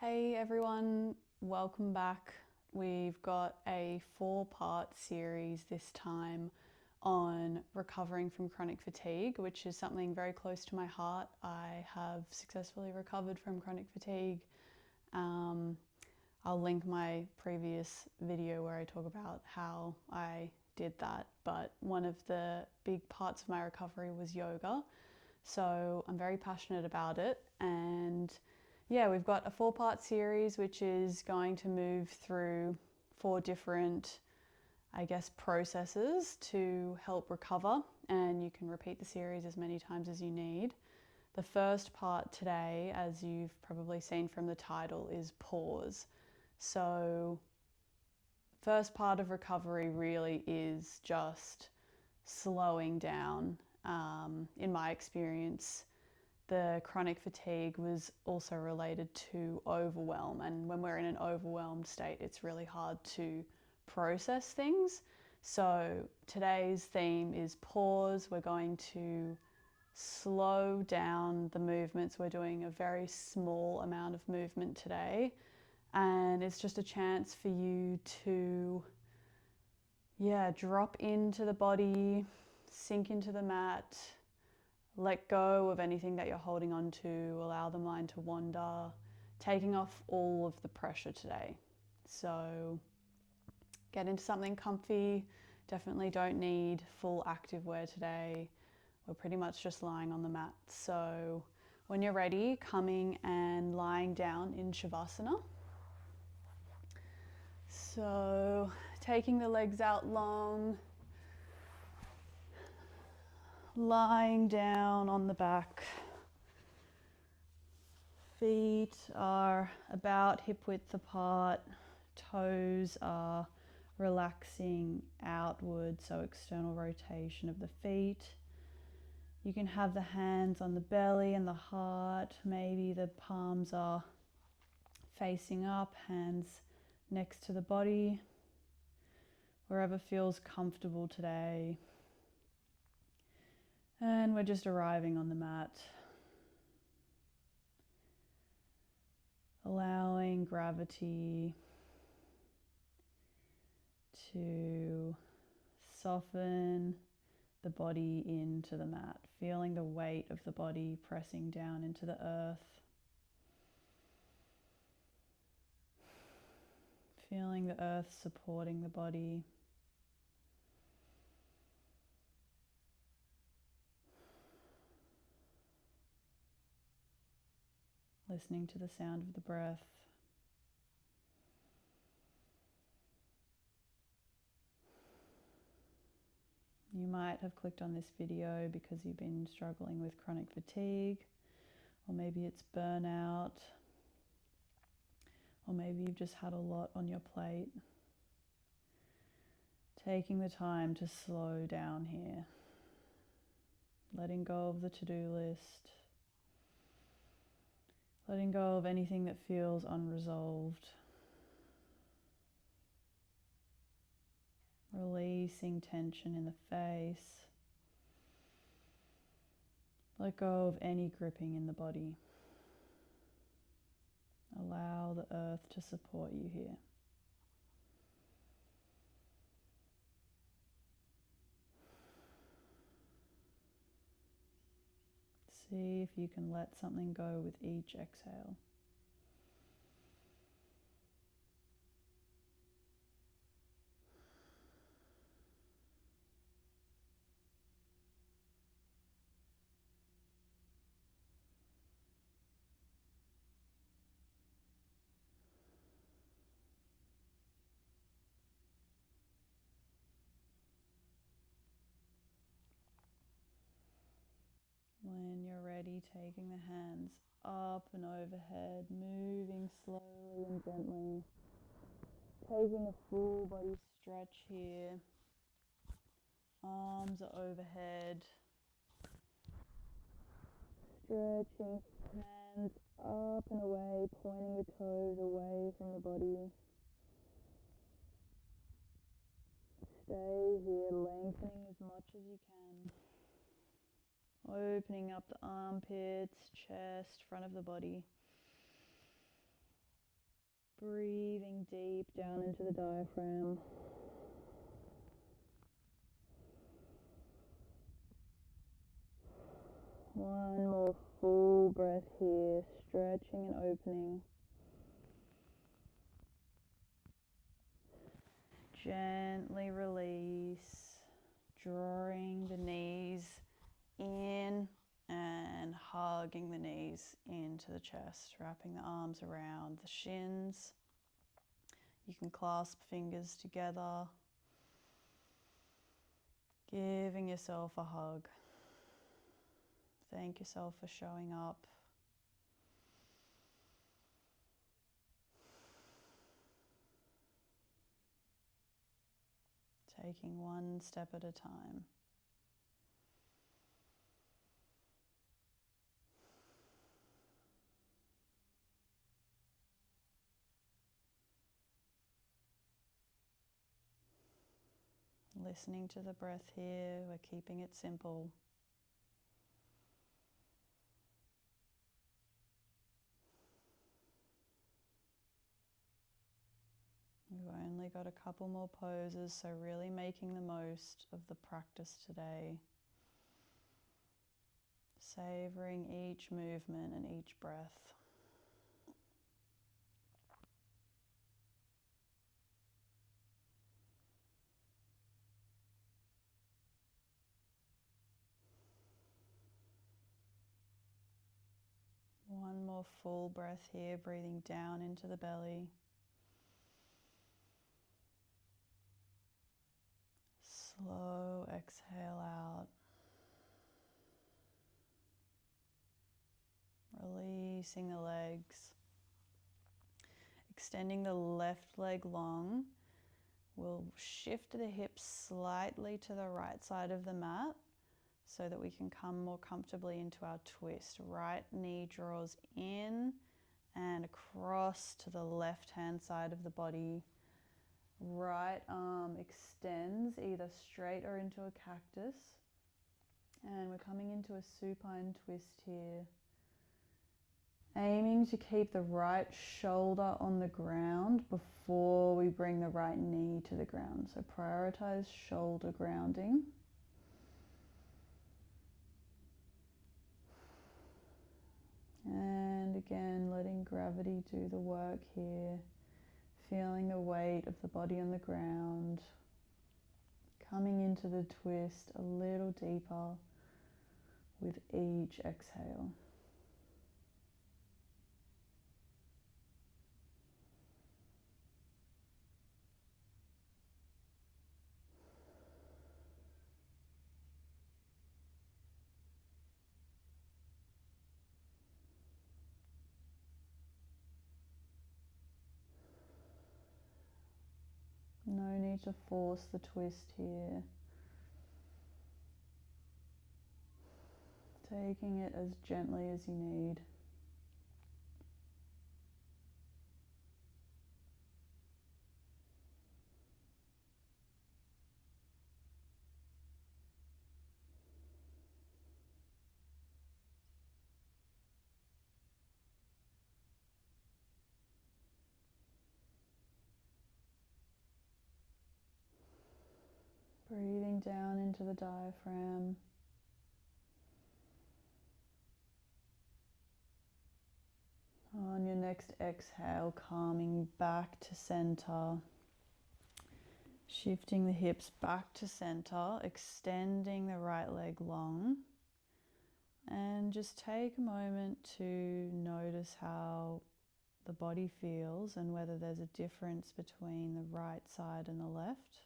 Hey everyone, welcome back. We've got a 4-part series this time on recovering from chronic fatigue, which is something very close to my heart. I have successfully recovered from chronic fatigue. I'll link my previous video where I talk about how I did that, but one of the big parts of my recovery was yoga. So I'm very passionate about it, and yeah, we've got a 4-part series which is going to move through 4 different, processes to help recover, and you can repeat the series as many times as you need. The first part today, as you've probably seen from the title, is pause. So, first part of recovery really is just slowing down. In my experience, the chronic fatigue was also related to overwhelm. And when we're in an overwhelmed state, it's really hard to process things. So today's theme is pause. We're going to slow down the movements. We're doing a very small amount of movement today. And it's just a chance for you to, drop into the body, sink into the mat, let go of anything that you're holding on to, allow the mind to wander, taking off all of the pressure today. So get into something comfy. Definitely don't need full active wear today. We're pretty much just lying on the mat. So when you're ready, coming and lying down in Shavasana. So taking the legs out long, lying down on the back. Feet are about hip width apart, toes are relaxing outward, so external rotation of the feet. You can have the hands on the belly and the heart. Maybe the palms are facing up, hands next to the body. Wherever feels comfortable today. And we're just arriving on the mat. Allowing gravity to soften the body into the mat, feeling the weight of the body pressing down into the earth. Feeling the earth supporting the body. Listening to the sound of the breath. You might have clicked on this video because you've been struggling with chronic fatigue, or maybe it's burnout, or maybe you've just had a lot on your plate. Taking the time to slow down here, letting go of the to-do list, letting go of anything that feels unresolved, releasing tension in the face, let go of any gripping in the body. Allow the earth to support you here. See if you can let something go with each exhale. When you're ready, taking the hands up and overhead, moving slowly and gently, taking a full body stretch here. Arms are overhead, stretching, hands up and away, pointing the toes away from the body. Stay here, lengthening as much as you can. Opening up the armpits, chest, front of the body. deep down into the diaphragm. One more full breath here, stretching and opening. Gently release, drawing the knees in and hugging the knees into the chest, wrapping the arms around the shins. You can clasp fingers together, giving yourself a hug. Thank yourself for showing up. Taking one step at a time. Listening to the breath here, we're keeping it simple. We've only got a couple more poses, so really making the most of the practice today. Savoring each movement and each breath. One more full breath here, breathing down into the belly. Slow exhale out. Releasing the legs. Extending the left leg long. We'll shift the hips slightly to the right side of the mat so that we can come more comfortably into our twist. Right knee draws in and across to the left hand side of the body. Right arm extends either straight or into a cactus. And we're coming into a supine twist here. Aiming to keep the right shoulder on the ground before we bring the right knee to the ground. So prioritize shoulder grounding. And again, letting gravity do the work here. Feeling the weight of the body on the ground. Coming into the twist a little deeper with each exhale. No need to force the twist here. Taking it as gently as you need. Breathing down into the diaphragm. On your next exhale, calming back to center. Shifting the hips back to center, extending the right leg long. And just take a moment to notice how the body feels and whether there's a difference between the right side and the left.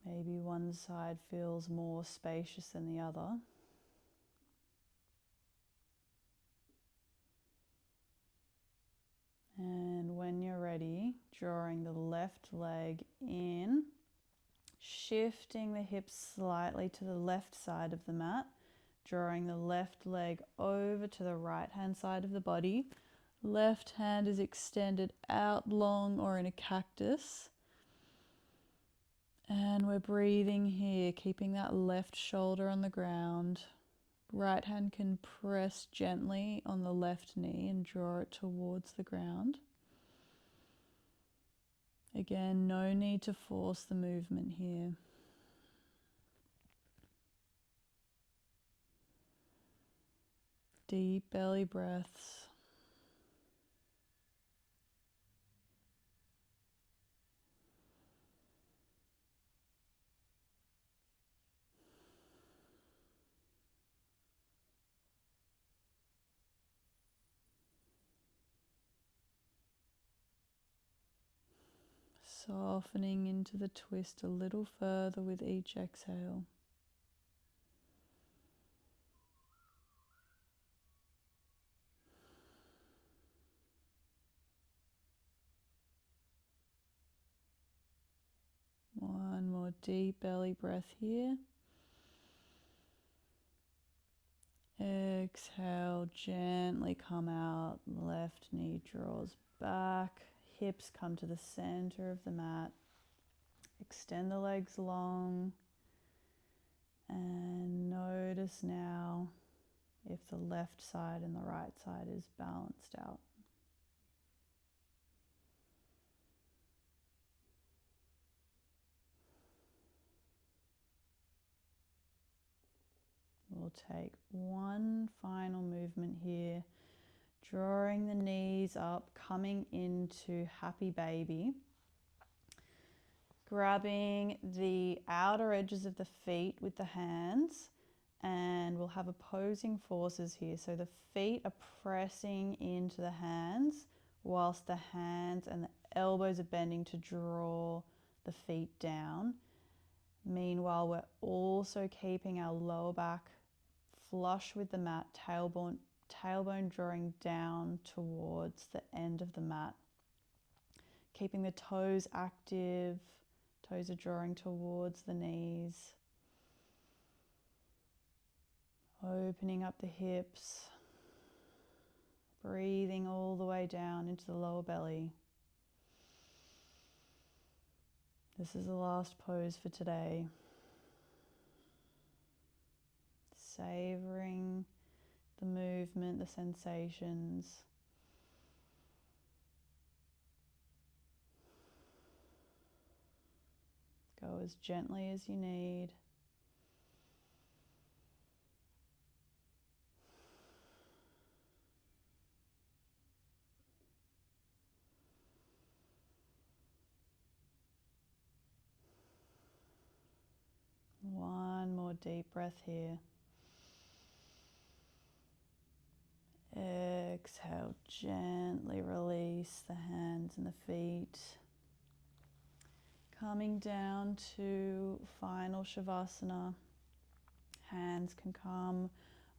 Maybe one side feels more spacious than the other. And when you're ready, drawing the left leg in, shifting the hips slightly to the left side of the mat, drawing the left leg over to the right hand side of the body. Left hand is extended out long or in a cactus. And we're breathing here, keeping that left shoulder on the ground. Right hand can press gently on the left knee and draw it towards the ground. Again, no need to force the movement here. Deep belly breaths. Softening into the twist a little further with each exhale. One more deep belly breath here. Exhale, gently come out. Left knee draws back. Hips come to the center of the mat. Extend the legs long. And notice now if the left side and the right side is balanced out. We'll take one final movement here, drawing the knees up, coming into happy baby. Grabbing the outer edges of the feet with the hands, and we'll have opposing forces here. So the feet are pressing into the hands whilst the hands and the elbows are bending to draw the feet down. Meanwhile, we're also keeping our lower back flush with the mat, tailbone drawing down towards the end of the mat. Keeping the toes active, toes are drawing towards the knees. Opening up the hips, breathing all the way down into the lower belly. This is the last pose for today. Savoring the movement, the sensations. Go as gently as you need. One more deep breath here. Exhale, gently release the hands and the feet. Coming down to final Shavasana. Hands can come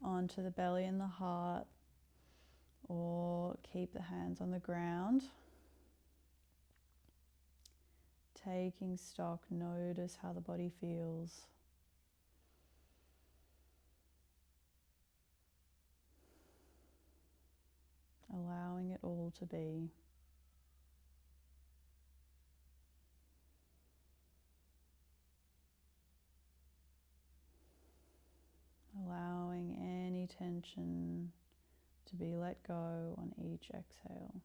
onto the belly and the heart, or keep the hands on the ground. Taking stock, notice how the body feels. Allowing it all to be. Allowing any tension to be let go on each exhale.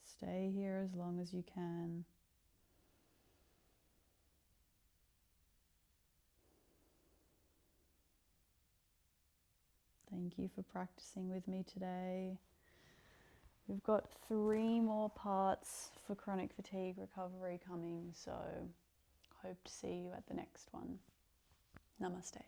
Stay here as long as you can. Thank you for practicing with me today. We've got 3 more parts for chronic fatigue recovery coming, so hope to see you at the next one. Namaste.